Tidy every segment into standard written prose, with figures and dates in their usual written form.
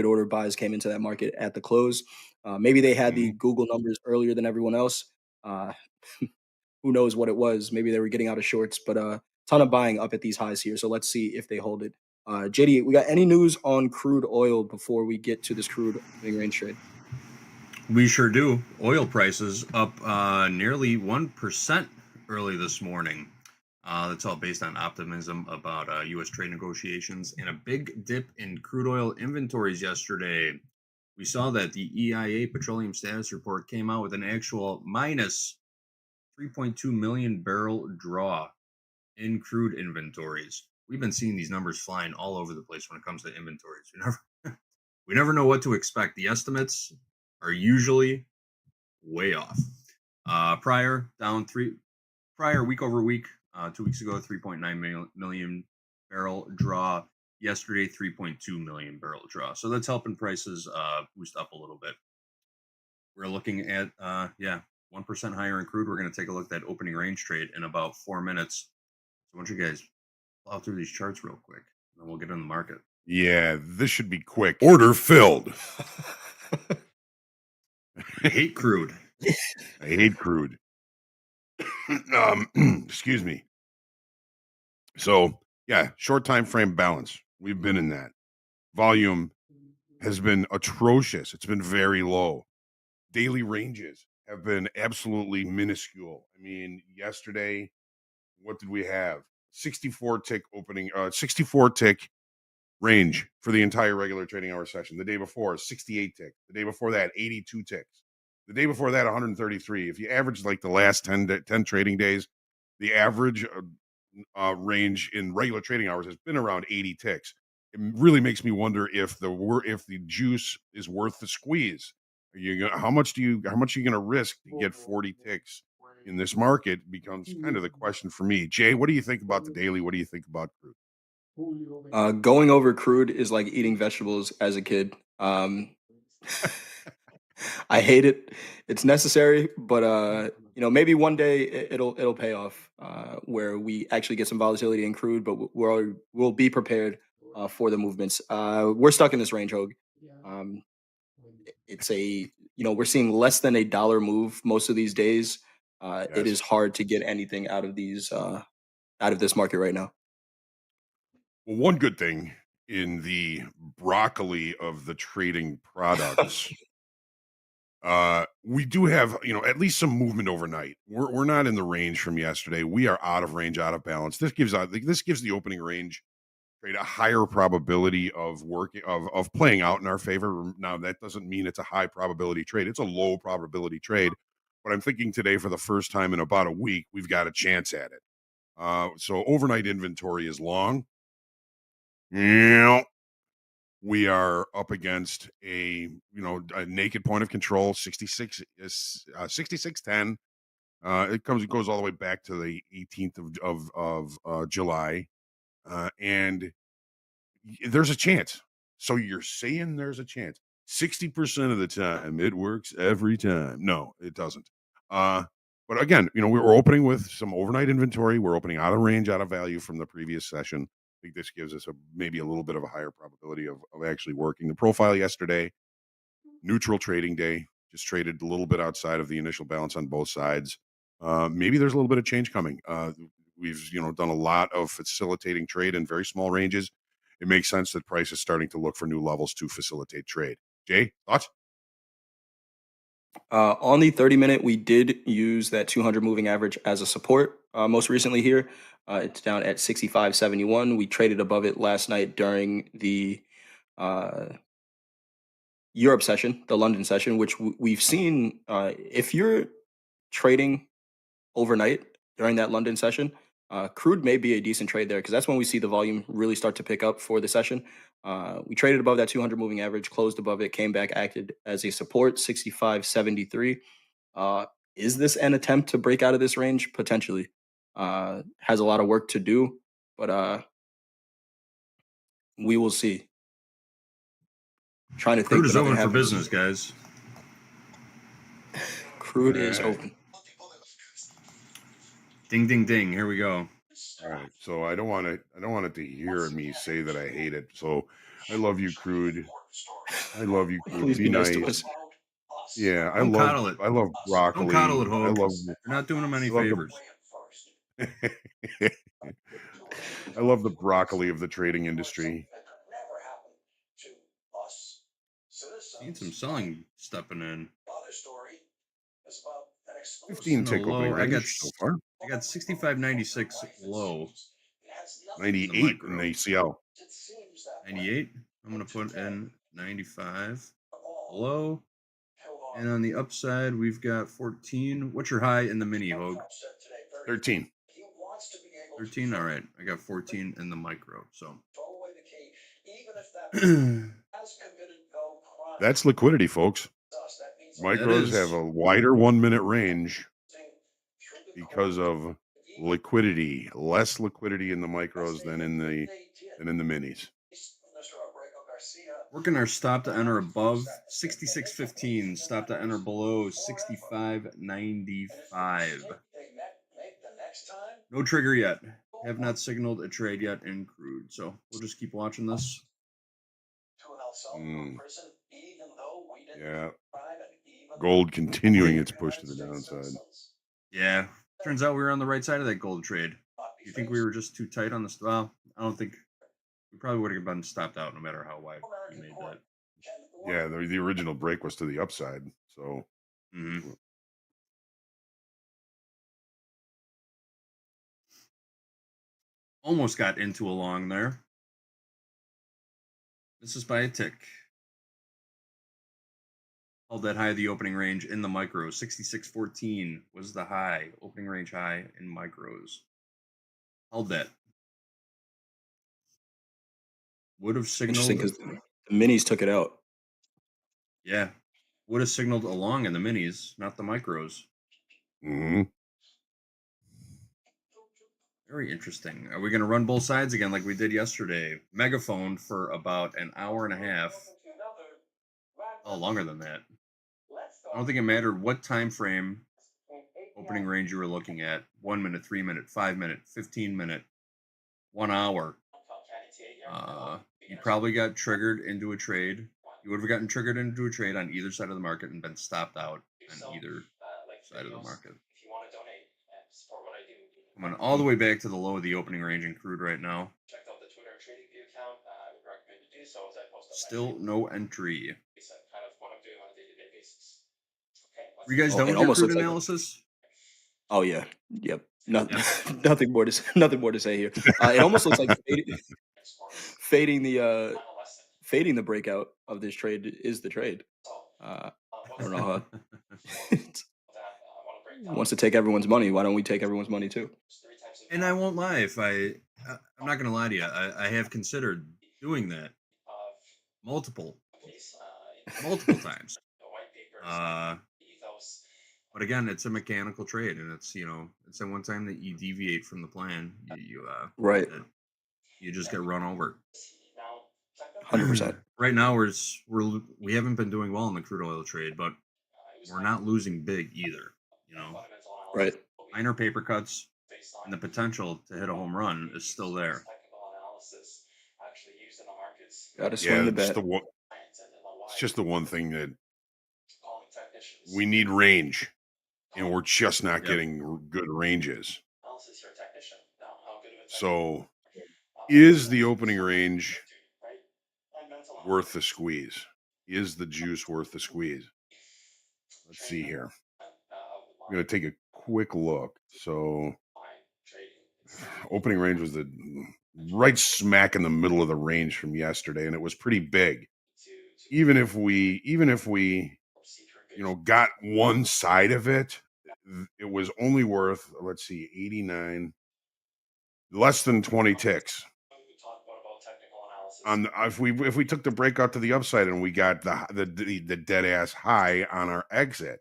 order buys came into that market at the close. Maybe they had the Mhm. Google numbers earlier than everyone else. Uh, who knows what it was? Maybe they were getting out of shorts, but ton of buying up at these highs here. So let's see if they hold it. JD, we got any news on crude oil before we get to this crude opening range trade? We sure do. Oil prices up nearly 1% early this morning. That's all based on optimism about U.S. trade negotiations and a big dip in crude oil inventories yesterday. We saw that the EIA petroleum status report came out with an actual minus 3.2 million barrel draw in crude inventories. We've been seeing these numbers flying all over the place when it comes to inventories. We never know what to expect. The estimates are usually way off. Prior down prior week over week, 2 weeks ago, 3.9 million barrel draw. Yesterday, 3.2 million barrel draw. So that's helping prices boost up a little bit. We're looking at 1% higher in crude. We're going to take a look at that opening range trade in about 4 minutes. So why don't you guys plow through these charts real quick, and then we'll get in the market. Yeah, this should be quick. Order filled. I hate crude. I hate crude. Excuse me. So, yeah, short time frame balance. We've been in that. Volume has been atrocious. It's been very low. Daily ranges have been absolutely minuscule. I mean, yesterday, what did we have? 64 tick opening, 64 tick range for the entire regular trading hour session. The day before, 68 tick. The day before that, 82 ticks. The day before that, 133. If you average like the last 10 trading days, the average range in regular trading hours has been around 80 ticks. It really makes me wonder if the juice is worth the squeeze. How much are you going to risk to get 40 ticks in this market becomes kind of the question for me. Jay, what do you think about the daily? What do you think about crude? Going over crude is like eating vegetables as a kid. I hate it. It's necessary, but maybe one day it'll pay off where we actually get some volatility in crude, but we'll be prepared for the movements. We're stuck in this range, Hogue. Um, it's we're seeing less than $1 move most of these days. It Yes. is hard to get anything out of this market right now. Well, one good thing in the broccoli of the trading products, we do have, at least some movement overnight. We're not in the range from yesterday. We are out of range, out of balance. This gives the opening range trade a higher probability of working of playing out in our favor. Now that doesn't mean it's a high probability trade. It's a low probability trade. But I'm thinking today, for the first time in about a week, we've got a chance at it. So overnight inventory is long. Yeah, we are up against a naked point of control. 66 is 66.10. It goes all the way back to the 18th of July, and there's a chance. So you're saying there's a chance? 60% of the time, it works every time. No, it doesn't. But again, we're opening with some overnight inventory. We're opening out of range, out of value from the previous session. I think this gives us maybe a little bit of a higher probability of actually working. The profile yesterday, neutral trading day, just traded a little bit outside of the initial balance on both sides. Maybe there's a little bit of change coming. We've done a lot of facilitating trade in very small ranges. It makes sense that price is starting to look for new levels to facilitate trade. Jay, thoughts? On the 30-minute, we did use that 200 moving average as a support most recently here. It's down at 65.71. We traded above it last night during the uh, Europe session, the London session, which we've seen. If you're trading overnight during that London session, crude may be a decent trade there because that's when we see the volume really start to pick up for the session. We traded above that 200 moving average, closed above it, came back, acted as a support, 65.73. Is this an attempt to break out of this range? Potentially. Has a lot of work to do, but we will see. Trying to Crude think, is but nothing open for happens. business, guys. Crude All is right. open. Ding, ding, ding. Here we go. All right. So I don't want it to hear me say that I hate it. So I love you, crude. I love you too. Please Be be nice to nice. us. Yeah, Don't coddle it. I love Don't coddle it, broccoli. Hogue. You're not doing him any I love favors. the I love the broccoli of the trading industry. Seen some selling stepping in. 15 In the tick opening low, range so far. I got 65.96 low in the 98 in the micro. ACL. 98. I'm gonna put in 95 low. And on the upside, we've got 14. What's your high in the mini, Hogue? 13. 13. All right, I got 14 in the micro. So That's liquidity, folks. Micros have a wider 1 minute range because of liquidity. Less liquidity in the micros than in the minis. Working our stop to enter above 66.15, stop to enter below 65.95. No trigger yet. Have not signaled a trade yet in crude, so we'll just keep watching this. Yeah. Gold continuing its push to the downside. Yeah. Turns out we were on the right side of that gold trade. You think we were just too tight on this? Well, I don't think we probably would have been stopped out no matter how wide we made that. Yeah, the original break was to the upside. So almost got into a long there. This is by a tick. Held that high of the opening range in the micros. 66.14 was the high, opening range high in micros. Held that. Would have signaled. Interesting because the minis took it out. Yeah. Would have signaled along in the minis, not the micros. Mm-hmm. Very interesting. Are we going to run both sides again like we did yesterday? Megaphone for about an hour and a half. Oh, longer than that. I don't think it mattered what time frame opening range you were looking at. 1 minute, 3 minute, 5 minute, 15 minute, 1 hour. You probably got triggered into a trade. You would have gotten triggered into a trade on either side of the market and been stopped out on either side of the market. Coming all the way back to the low of the opening range in crude right now. Still no entry. Were you guys done with your crude analysis? Oh yeah, yep. Nothing more to nothing more to say here. It almost looks like fading the breakout of this trade is the trade. I don't know how. Wants to take everyone's money. Why don't we take everyone's money too? And I won't lie. I'm not going to lie to you. I have considered doing that multiple times. But again, it's a mechanical trade, and it's it's the one time that you deviate from the plan, right. You just get run over. 100%. Right now, we haven't been doing well in the crude oil trade, but we're not losing big either. Right. Minor paper cuts, and the potential to hit a home run is still there. Got to swing the bat. It's just the one thing that we need range, and we're just not getting good ranges. So, is the opening range worth the squeeze? Is the juice worth the squeeze? Let's see here. I'm going to take a quick look. So, opening range was the right smack in the middle of the range from yesterday, and it was pretty big. Even if we got one side of it, it was only worth, let's see, 89, less than 20 ticks. If we took the breakout to the upside and we got the dead ass high on our exit,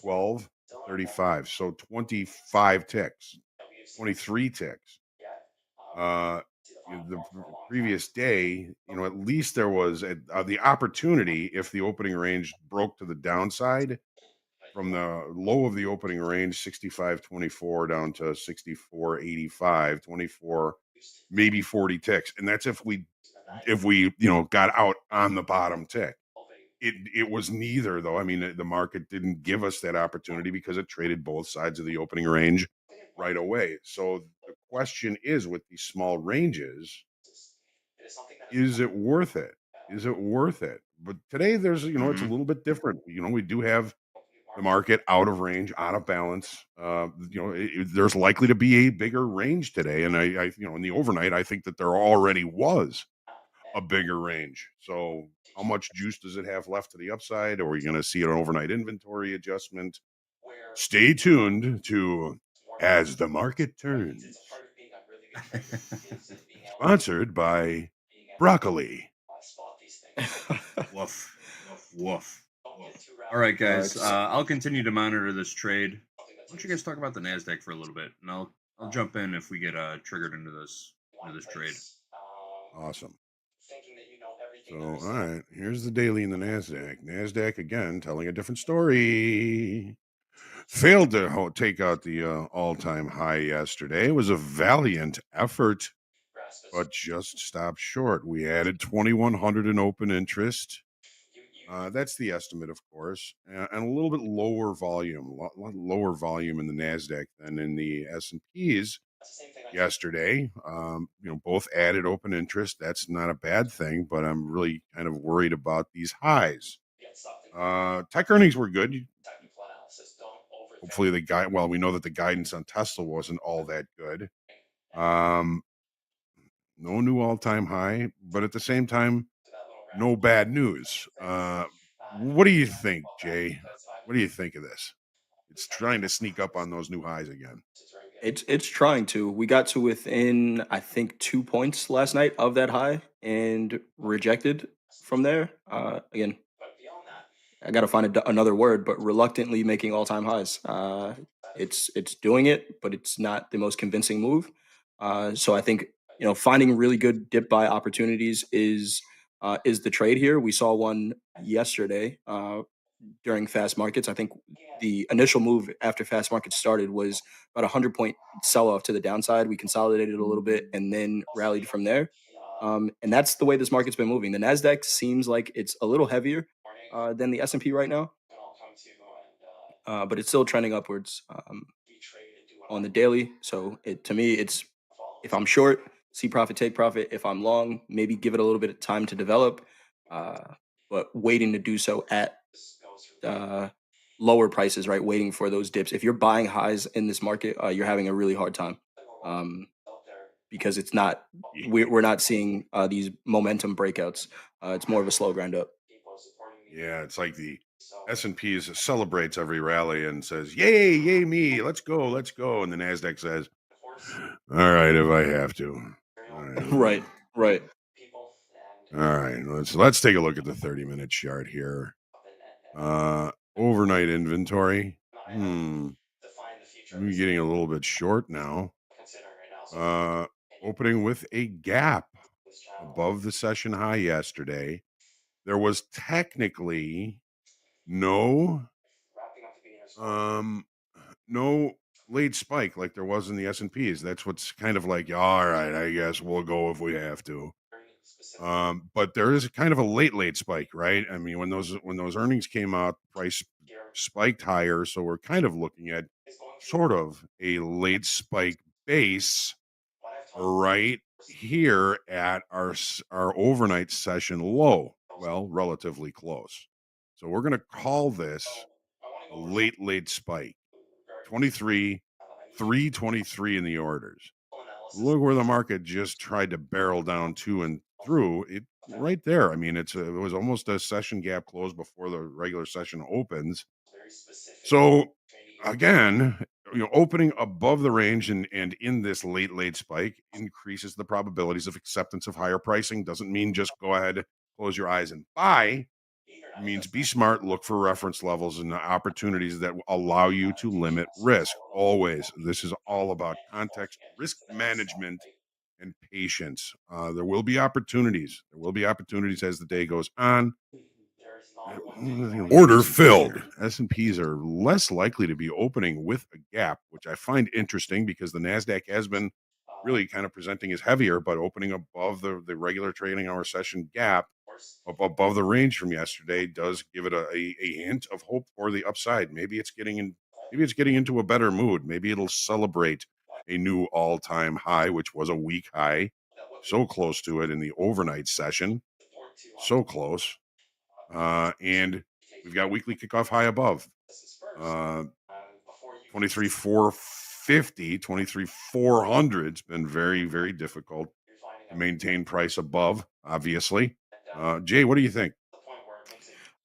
12.35, so 25 ticks, 23 ticks. The previous day, at least there was the opportunity if the opening range broke to the downside from the low of the opening range, 65.24 down to 64.85, 24, maybe 40 ticks. And that's if we if we got out on the bottom tick. It was neither, though. I mean, the market didn't give us that opportunity because it traded both sides of the opening range right away. So the question is, with these small ranges, is it worth it? Is it worth it? But today there's, it's a Hmm. little bit different. We do have the market out of range, out of balance. There's likely to be a bigger range today, and in the overnight, I think that there already was a bigger range. So, how much juice does it have left to the upside? Or are we going to see an overnight inventory adjustment? Stay tuned to As the Market Turns, sponsored by Broccoli. Woof. Woof. All right, guys. it's I'll continue to monitor this trade. Why don't you guys talk about the Nasdaq for a little bit, and I'll jump in if we get triggered into this trade. Awesome. So, all right, here's the daily in the NASDAQ. NASDAQ again telling a different story. Failed to take out the all-time high yesterday. It was a valiant effort, but just stopped short. We added 2,100 in open interest. That's the estimate, of course, and a little bit lower volume, lot lower volume in the Nasdaq than in the S&Ps yesterday. Both added open interest. That's not a bad thing, but I'm really kind of worried about these highs. Tech earnings were good. Hopefully we know that the guidance on Tesla wasn't all that good. Um, no new all-time high, but at the same time, no bad news. What do you think, Jay? What do you think of this? It's trying to sneak up on those new highs again. it's trying to. We got to within, I think, 2 points last night of that high and rejected from there. Again, I got to find another word, but reluctantly making all time highs. It's doing it, but it's not the most convincing move. So I think finding really good dip buy opportunities is the trade here. We saw one yesterday during fast markets. I think the initial move after fast markets started was about 100 point sell off to the downside. We consolidated a little bit and then rallied from there. And that's the way this market's been moving. The Nasdaq seems like it's a little heavier than the S&P right now, but it's still trending upwards on the daily. So to me, it's if I'm short, see profit, take profit. If I'm long, maybe give it a little bit of time to develop, uh, but waiting to do so at uh, lower prices, right? Waiting for those dips. If you're buying highs in this market, you're having a really hard time um, because it's not. We're not seeing these momentum breakouts. It's more of a slow grind up. Yeah, it's like the S&P celebrates every rally and says, "Yay, yay me, let's go, let's go." And the Nasdaq says, "All right, if I have to." All right. Right, right. All right, let's take a look at the 30-minute chart here. Overnight inventory. We're getting a little bit short now. Uh, Opening with a gap above the session high yesterday. There was technically no um no late spike like there was in the S&Ps. That's what's kind of like, all right, I guess we'll go if we have to. But there is kind of a late spike, right? I mean, when those earnings came out, price spiked higher, so we're kind of looking at sort of a late spike base right here at our overnight session low. Well, relatively close. So we're going to call this a late spike. 23, 323 in the orders. Look where the market just tried to barrel down to and through it right there. I mean, it was almost a session gap close before the regular session opens. So again, opening above the range and in this late spike increases the probabilities of acceptance of higher pricing. Doesn't mean just go ahead, close your eyes and buy. It means be smart, look for reference levels and opportunities that allow you to limit risk. Always, this is all about context, risk management, and patience. There will be opportunities. There will be opportunities as the day goes on. Order filled. S&Ps are less likely to be opening with a gap, which I find interesting because the Nasdaq has been really kind of presenting as heavier, but opening above the regular trading hour session gap up above the range from yesterday does give it a hint of hope for the upside. Maybe it's getting into a better mood. Maybe it'll celebrate a new all-time high, which was a week high. So close to it in the overnight session. So close. And we've got weekly kickoff high above. 23,450, 23,400's been very, very difficult to maintain price above, obviously. Jay, what do you think?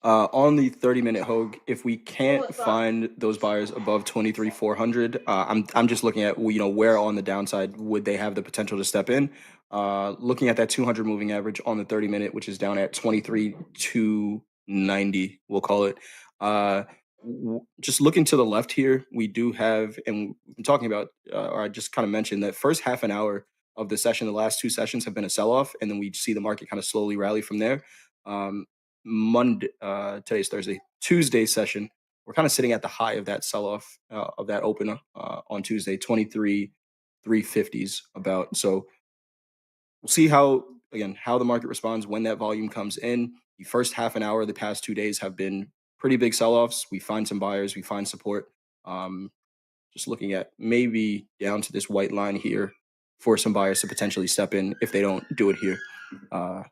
On the 30-minute Hogue, if we can't find those buyers above 23,400, I'm just looking at, where on the downside would they have the potential to step in. Looking at that 200 moving average on the 30-minute, which is down at 23,290, we'll call it. Just looking to the left here, we do have, and we've been talking about, or I just kind of mentioned that first half an hour of the session, the last two sessions have been a sell-off, and then we see the market kind of slowly rally from there. Um, Monday, today's Thursday, Tuesday session, we're kind of sitting at the high of that sell off of that open on Tuesday, 23,350s about. So we'll see how the market responds when that volume comes in. The first half an hour of the past 2 days have been pretty big sell offs. We find some buyers, we find support. Um, just looking at maybe down to this white line here for some buyers to potentially step in if they don't do it here. Uh,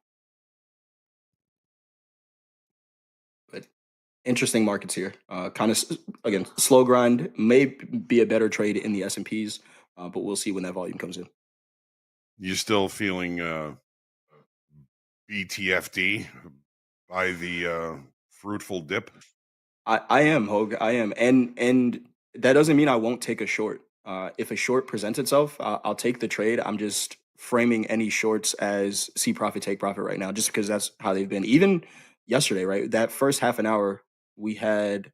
but interesting markets here. Kind of again, slow grind may be a better trade in the S&Ps, but we'll see when that volume comes in. You still feeling BTFD by the fruitful dip? I am Hogue. I am, and that doesn't mean I won't take a short. If a short presents itself, I'll take the trade. I'm just framing any shorts as see profit, take profit right now, just because that's how they've been. Even yesterday, right? That first half an hour, we had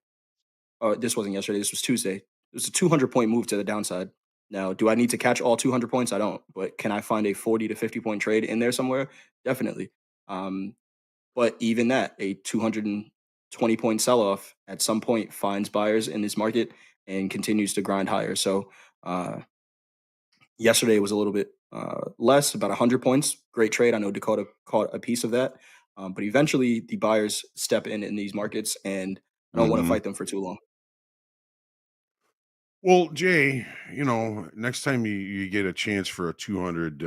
this wasn't yesterday. This was Tuesday. It was a 200-point move to the downside. Now, do I need to catch all 200 points? I don't. But can I find a 40 to 50-point trade in there somewhere? Definitely. Um, but even that, a 220-point sell-off at some point finds buyers in this market and continues to grind higher. So yesterday was a little bit less, about 100 points. Great trade. I know Dakota caught a piece of that. But eventually the buyers step in these markets, and I don't want to Mm-hmm. fight them for too long. Well, Jay, next time you get a chance for a 200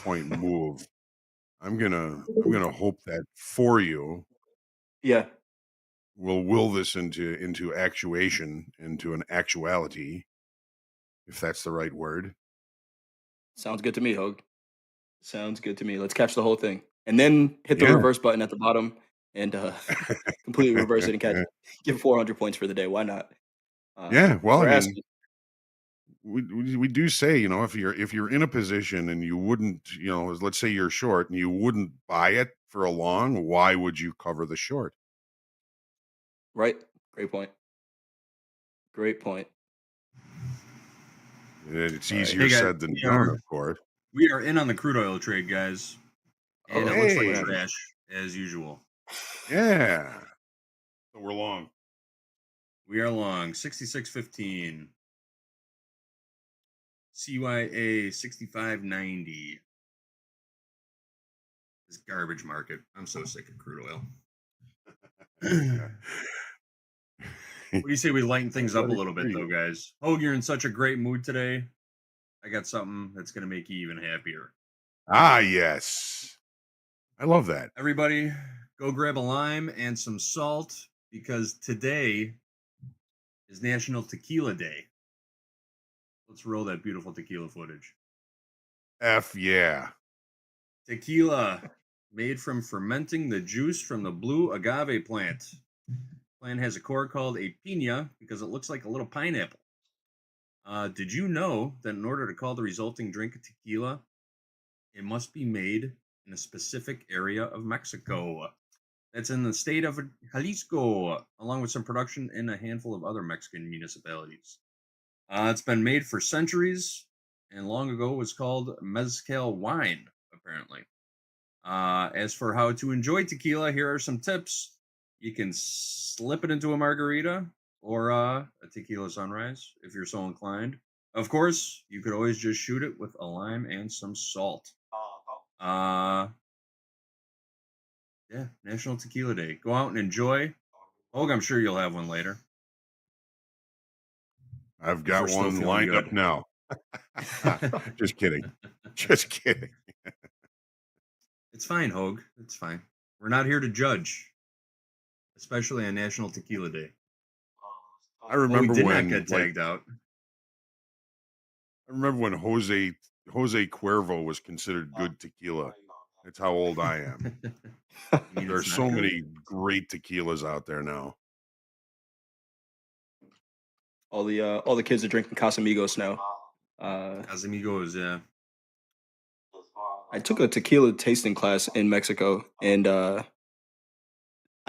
point move, I'm gonna hope that for you Yeah, we'll will this into actuation, into an actuality, if that's the right word. sounds good to me, Hogue. Sounds good to me. Let's catch the whole thing, and then hit the Yeah. reverse button at the bottom and completely reverse it and catch give 400 points for the day. Why not? Yeah. Well, I We're mean, asking, we do say, if you're in a position and you wouldn't, let's say you're short and you wouldn't buy it for a long, why would you cover the short? right? Great point. Great point. It's All right. easier Hey guys, said than done, of course. we are in on the crude oil trade, guys, and it Oh, looks like what Hey, happened? trash as usual. yeah. So we're long. We are long 66.15. CYA 65.90. This garbage market. I'm so sick of crude oil. What do you say we lighten things up a little bit, though, guys? Oh, you're in such a great mood today. I got something that's going to make you even happier. Ah, yes. I love that. Everybody, go grab a lime and some salt because today is National Tequila Day. Let's roll that beautiful tequila footage. F yeah. Tequila, made from fermenting the juice from the blue agave plant. Plant has a core called a piña because it looks like a little pineapple. Did you know that in order to call the resulting drink a tequila, it must be made in a specific area of Mexico? That's in the state of Jalisco, along with some production in a handful of other Mexican municipalities. It's been made for centuries, and long ago was called mezcal wine, apparently. As for how to enjoy tequila, here are some tips. You can slip it into a margarita or a tequila sunrise if you're so inclined. Of course, you could always just shoot it with a lime and some salt. Uh, yeah, National Tequila Day. Go out and enjoy. Hogue, I'm sure you'll have one later I've if we're got still one feeling lined up good. now. Just kidding. Just kidding. It's fine, Hogue. It's fine. We're not here to judge, especially on National Tequila Day. I Well, we remember did not when, get like, tagged out. I remember when Jose Cuervo was considered good tequila. That's how old I am. You mean it's There's not so good? many great tequilas out there now. All the kids are drinking Casamigos now. Casamigos, yeah. I took a tequila tasting class in Mexico, and I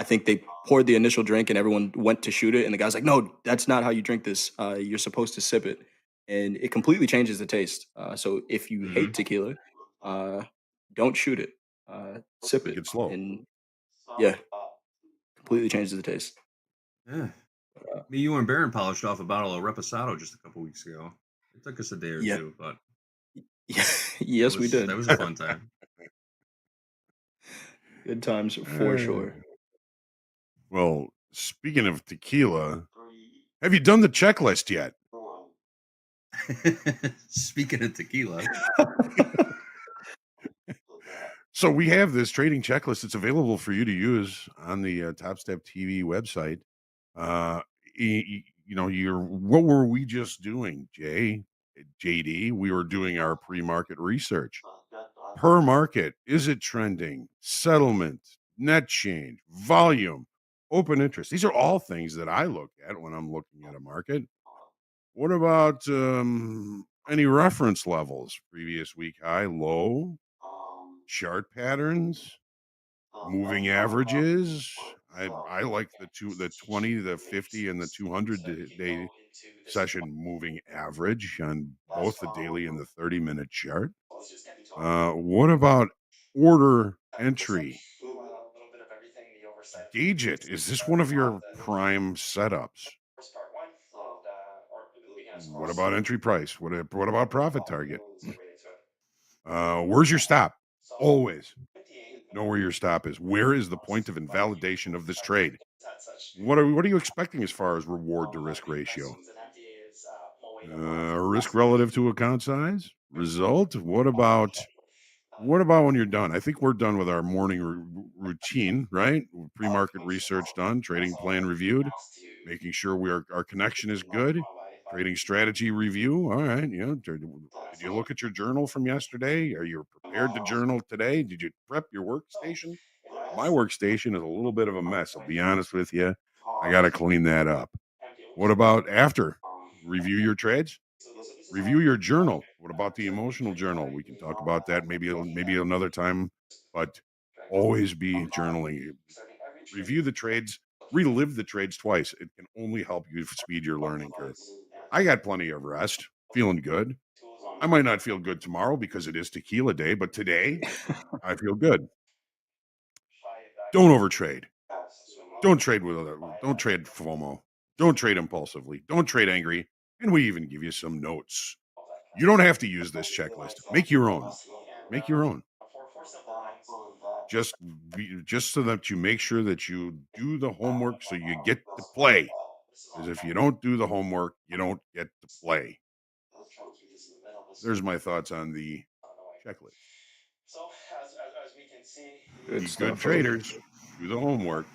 think they poured the initial drink, and everyone went to shoot it, and the guy's like, "No, that's not how you drink this. You're supposed to sip it," and it completely changes the taste. So if you Hmm. hate tequila, uh, don't shoot it. Sip Drink it, it slow. and yeah, completely changes the taste. Yeah. Uh, Me, you, and Baron polished off a bottle of Reposado just a couple weeks ago. It took us a day or yeah, two, but yeah, that yes, we was that did. was a fun time. Good times for Uh, sure. well, speaking of tequila, have you done the checklist yet? Speaking of tequila, So we have this trading checklist. It's available for you to use on the Top Step TV website. Uh, you know, what were we just doing, JD? We were doing our pre-market research. Per market, is it trending? Settlement, net change, volume, open interest. These are all things that I look at when I'm looking at a market. What about any reference levels? Previous week high, low, chart patterns, moving averages. I like the 20, the 50, and the 200 day session moving average on both the daily and the 30-minute chart. What about order entry? Gauge it. Is this one of your prime setups? What about entry price? What about profit target? Where's your stop? Always know where your stop is. Where is the point of invalidation of this trade? What are you expecting as far as reward to risk ratio? Risk relative to account size? Result? What about when you're done? I think we're done with our morning routine, right? Pre-market research done, trading plan reviewed, making sure our connection is good, trading strategy review. All right, did you look at your journal from yesterday? Are you prepared to journal today? Did you prep your workstation? My workstation is a little bit of a mess. I'll be honest with you. I got to clean that up. What about after? Review your trades? Review your journal. What about the emotional journal? We can talk about that maybe another time, but always be journaling. Review the trades, relive the trades twice. It can only help you speed your learning curve. I got plenty of rest, feeling good. I might not feel good tomorrow because it is tequila day, but today I feel good. Don't overtrade. Don't trade FOMO. Don't trade impulsively. Don't trade angry. And we even give you some notes. You don't have to use this checklist. Make your own. Make your own. Just just so that you make sure that you do the homework so you get to play. Because if you don't do the homework, you don't get to play. There's my thoughts on the checklist. Good Be good stuff, Hope. traders. Do the homework.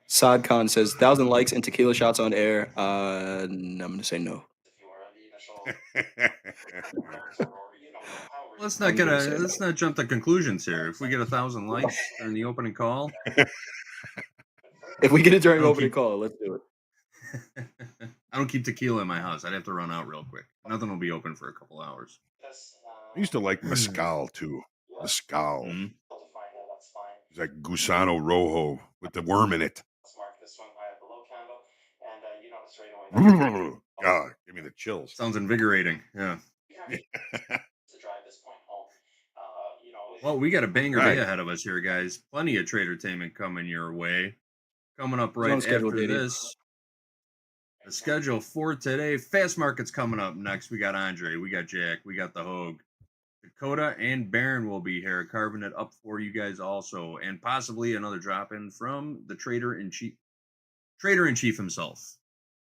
Saad Khan says 1,000 likes and tequila shots on air. I'm gonna say no. I'm gonna say let's no. not jump to conclusions here. If we get 1,000 likes during the opening call, If we get it I during don't opening keep call, let's do it. I don't keep tequila in my house. I'd have to run out real quick. Nothing will be open for a couple hours. I used to like mezcal too. Mezcal. Mhm. It's like Gusano Rojo with the worm in it. God, give me the chills. Sounds invigorating. Yeah. Well, we got a banger day Right. ahead of us here, guys. Plenty of tradertainment coming your way. Coming up Who's on right schedule, after JD? this. The schedule for today: Fast Market's coming up next. We got Andre, we got Jack, we got the Hogue. Dakota and Baron will be here, carving it up for you guys also, and possibly another drop in from the trader in chief himself,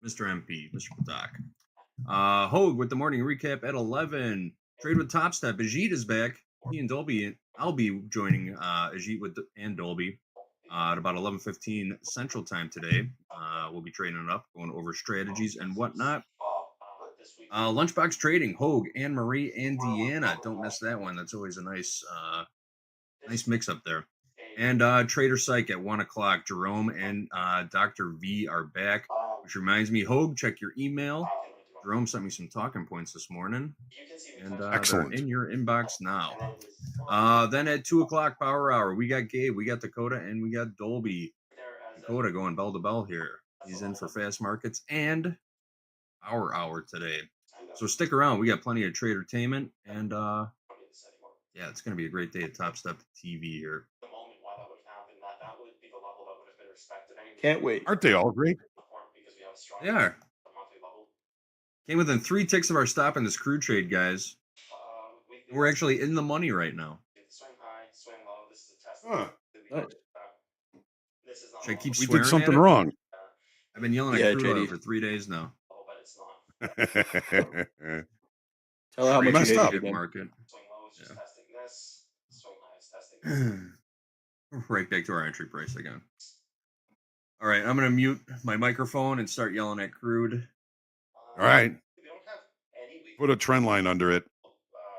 Mr. MP, Mr. Patak. Hogue with the morning recap at 11. Trade with Top Step. Ajit is back. He and Dolby. I'll be joining Ajit and Dolby at about 11:15 Central Time today. We'll be trading it up, going over strategies and whatnot. Lunchbox trading, Hogue, Anne Marie, and Deanna. Don't miss that one. That's always a nice mix up there. And Trader Psych at 1 o'clock. Jerome and Dr. V are back, which reminds me, Hogue, check your email. Jerome sent me some talking points this morning, and Excellent. they're in your inbox now. Then at 2 o'clock, Power Hour, we got Gabe, we got Dakota, and we got Dolby. Dakota going bell to bell here. He's in for Fast Markets and Power Hour today. So stick around. We got plenty of tradertainment, and yeah, it's going to be a great day at Top Step TV here. Can't wait. Aren't they all great? They are. Came within 3 ticks of our stop in this crew trade, guys. We're actually in the money right now. Huh. Nice. Should I keep We swearing did something at it? wrong. I've been yelling Yeah, at crew JD. for 3 days now. Tell her how We much messed you hate up. it again. Market. Yeah. Right back to our entry price again. All right, I'm going to mute my microphone and start yelling at crude. All right. Put a trend line under it.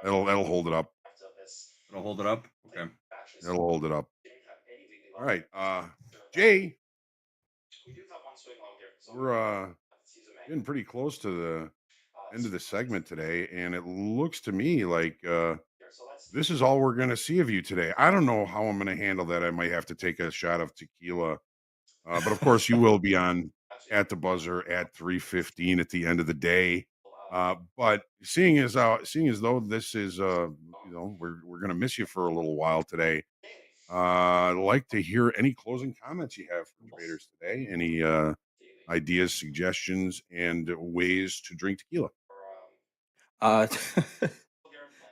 That'll hold it up. It'll hold it up? Okay. That'll hold it up. All right. Jay, we're getting pretty close to the end of the segment today, and it looks to me like this is all we're going to see of you today. I don't know how I'm going to handle that. I might have to take a shot of tequila. But of course, you will be on at the buzzer at 3:15 at the end of the day. But seeing as though this is we're going to miss you for a little while today. I'd like to hear any closing comments you have for traders today. Any ideas, suggestions, and ways to drink tequila. Uh,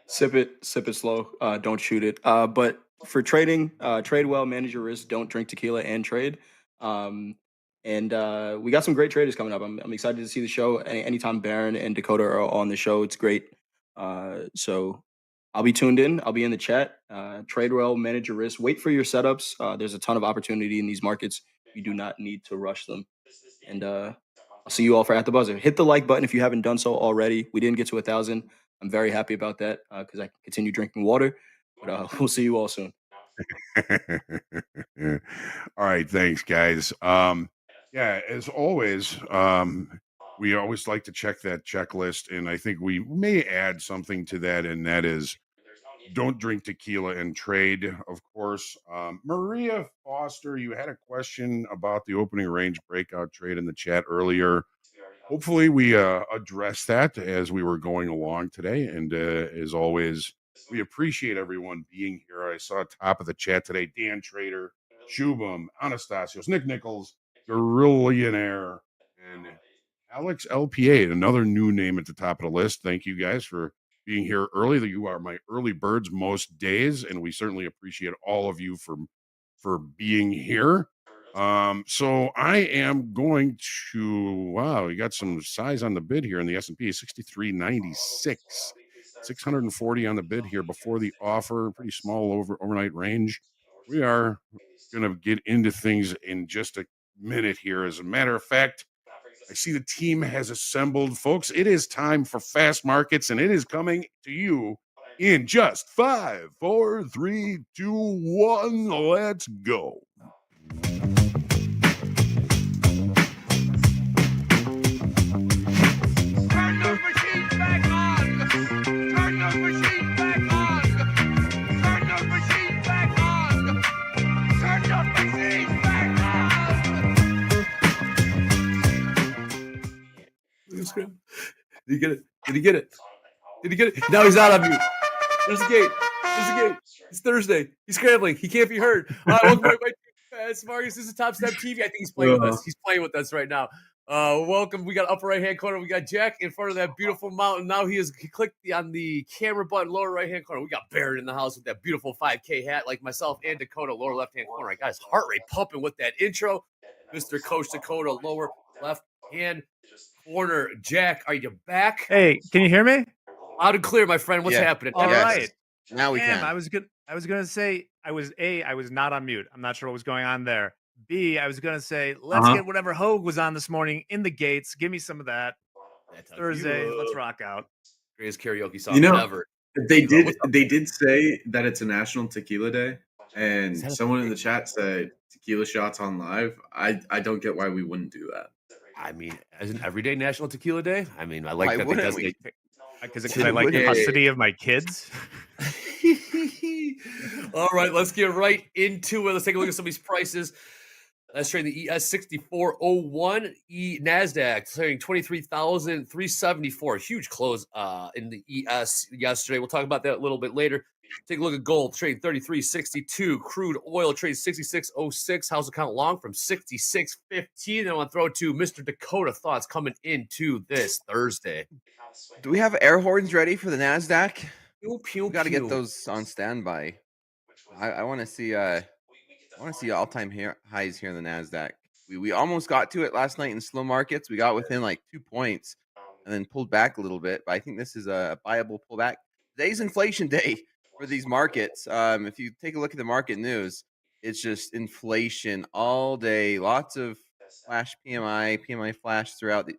sip it slow. Don't shoot it. But for trading, trade well, manage your risk. Don't drink tequila and trade. And we got some great traders coming up. I'm excited to see the show. Anytime Baron and Dakota are on the show, it's great. So I'll be tuned in. I'll be in the chat. Trade well, manage your risk. Wait for your setups. There's a ton of opportunity in these markets. You do not need to rush them. And I'll see you all for At the Buzzer. Hit the like button if you haven't done so already. We didn't get to 1,000. I'm very happy about that because I can continue drinking water. But we'll see you all soon. All right, thanks, guys. Yeah, as always, we always like to check that checklist, and I think we may add something to that, and that is don't drink tequila and trade, of course. Maria Foster, you had a question about the opening range breakout trade in the chat earlier. Hopefully we addressed that as we were going along today. And as always, we appreciate everyone being here. I saw top of the chat today, Dan Trader, Shubham, Anastasios, Nick Nichols, Gorillionaire, and Alex LPA, another new name at the top of the list. Thank you guys for being here early. You are my early birds most days, and we certainly appreciate all of you for being here. So I am going to, wow, you got some size on the bid here in the S&P, 63.96, 640 on the bid here before the offer, pretty small overnight range. We are going to get into things in just a minute here. As a matter of fact, I see the team has assembled, folks. It is time for Fast Markets, and it is coming to you in just 5, 4, 3, 2, 1. Let's go. Did he get it? Did he get it? Did he get it? Now he's out on mute. There's the gate. There's the gate. It's Thursday. He's scrambling. He can't be heard. Welcome to Fast Markets. This is Top Step TV. I think he's playing with us. He's playing with us right now. Welcome. We got upper right hand corner. We got Jack in front of that beautiful mountain. Now he clicked on the camera button, lower right hand corner. We got Barrett in the house with that beautiful 5K hat, like myself and Dakota, lower left hand corner. I got his heart rate pumping with that intro. Mr. Coach Dakota, lower left hand corner. Jack, are you back? Hey, can you hear me? Loud and clear, my friend. What's happening? All Yes. right. Now we Damn, can. I was gonna say I was not on mute. I'm not sure what was going on there. B, I was gonna say let's get whatever Hogue was on this morning in the gates. Give me some of that. Thursday, let's rock out. Greatest karaoke song ever. They What's up? did say that it's a National Tequila Day, and Is that a someone in thing? the chat said tequila shots on live. I don't get why we wouldn't do that. I mean, as an everyday National Tequila Day. I mean, I like Why that they wouldn't designate. Because I like the custody of my kids. All right, let's get right into it. Let's take a look at some of these prices. Let's trade the ES 6401 NASDAQ trading 23,374. Huge close in the ES yesterday. We'll talk about that a little bit later. Take a look at gold trading 33.62. Crude oil trading 66.06. House account long from 66.15. I want to throw it to Mr. Dakota. Thoughts coming into this Thursday. Do we have air horns ready for the NASDAQ? Pew, pew, We got to get pew. those on standby. I want to see all-time highs here in the NASDAQ. We almost got to it last night in slow markets. We got within like 2 points and then pulled back a little bit. But I think this is a viable pullback. Today's inflation day for these markets. If you take a look at the market news, it's just inflation all day. Lots of flash PMI flash throughout the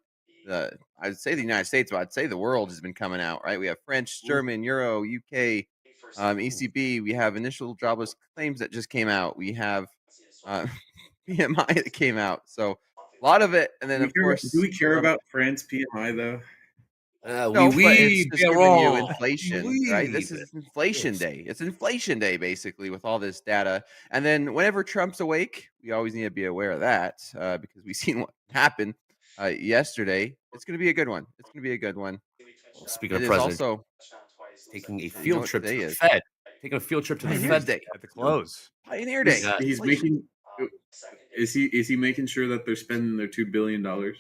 I'd say the United States, but I'd say the world has been coming out, right? We have French, German, Euro, UK, ECB. We have initial jobless claims that just came out. We have PMI that came out. So a lot of it, and then of course, do we care about France PMI though? no, but it's just giving you inflation, right? Oui. This is inflation Yes. day. It's inflation day, basically, with all this data. And then whenever Trump's awake, we always need to be aware of that because we've seen what happened yesterday. It's going to be a good one. It's going to be a good one. Well, speaking It of is president, also taking a you know field what trip to today the is. Fed. Taking a field trip to the Pioneers Fed. Day. At the close. Pioneer Day. Yeah. He's Inflation. making. Is he making sure that they're spending their $2 billion? Yeah,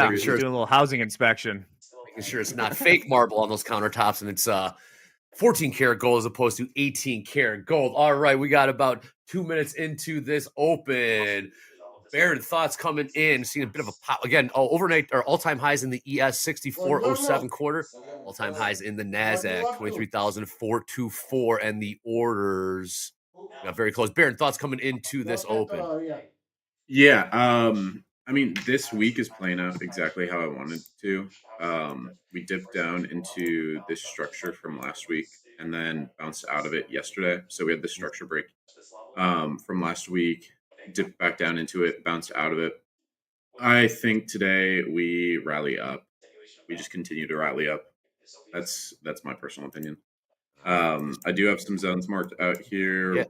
Making sure, doing a little housing inspection. making sure it's not fake marble on those countertops and it's 14 karat gold as opposed to 18 karat gold. All right, we got about 2 minutes into this open. Baron, thoughts coming in, seeing a bit of a pop again. Overnight or all-time highs in the ES 6407 quarter, all-time highs in the NASDAQ 23,424, and the orders got very close. Baron, thoughts coming into this open. Yeah. I mean, this week is playing out exactly how I wanted to. We dipped down into this structure from last week and then bounced out of it yesterday. So we had the structure break from last week, dipped back down into it, bounced out of it. I think today we rally up. We just continue to rally up. That's my personal opinion. I do have some zones marked out here. Yeah.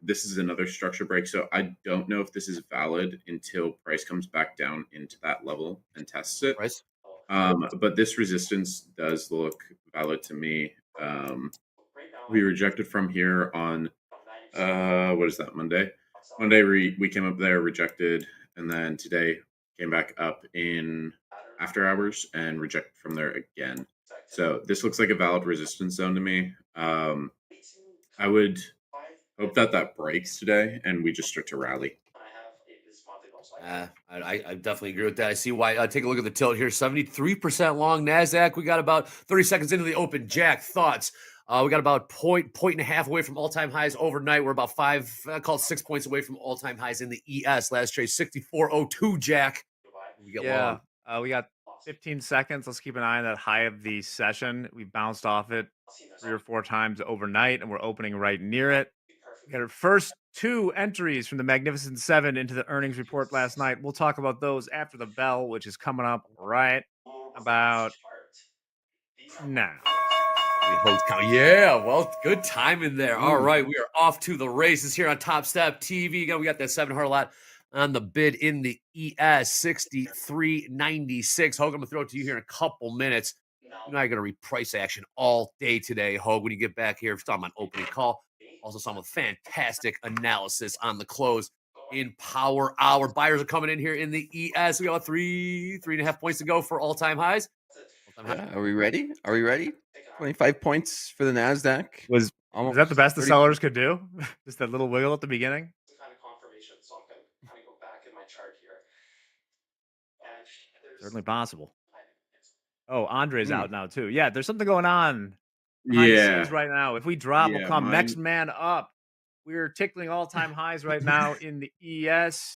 This is another structure break, so I don't know if this is valid until price comes back down into that level and tests it. Price? But this resistance does look valid to me. We rejected from here on what is that, Monday? Monday we came up there, rejected, and then today came back up in after hours and rejected from there again. So this looks like a valid resistance zone to me. I would hope that breaks today and we just start to rally. I definitely agree with that. I see why. Take a look at the tilt here. 73% long NASDAQ. We got about 30 seconds into the open. Jack, thoughts? We got about point and a half away from all-time highs overnight. We're about 6 points away from all-time highs in the ES. Last trade, 64.02, Jack. We get long. We got 15 seconds. Let's keep an eye on that high of the session. We bounced off it 3 or 4 times overnight, and we're opening right near it. We got our first 2 entries from the Magnificent Seven into the earnings report last night. We'll talk about those after the bell, which is coming up right about now. Yeah, well, good timing there. All right, we are off to the races here on Top Step TV. Again, we got that 700 lot on the bid in the ES 6396. Hogue, I'm going to throw it to you here in a couple minutes. You and I are going to reprice action all day today, Hogue, when you get back here. Talking about opening call. Also, some fantastic analysis on the close. in power hour. Buyers are coming in here in the ES. We got 3.5 points to go for all-time highs. All-time high. Yeah, are we ready? Are we ready? 25 points for the Nasdaq. Was Almost that the best the 30 sellers could do? Just that little wiggle at the beginning? Certainly possible. Oh, Andre's Hmm. out now too. Yeah, there's something going on behind the scenes Yeah. right now. If we drop, we'll Yeah, come next mine man up. We're tickling all-time highs right now in the ES.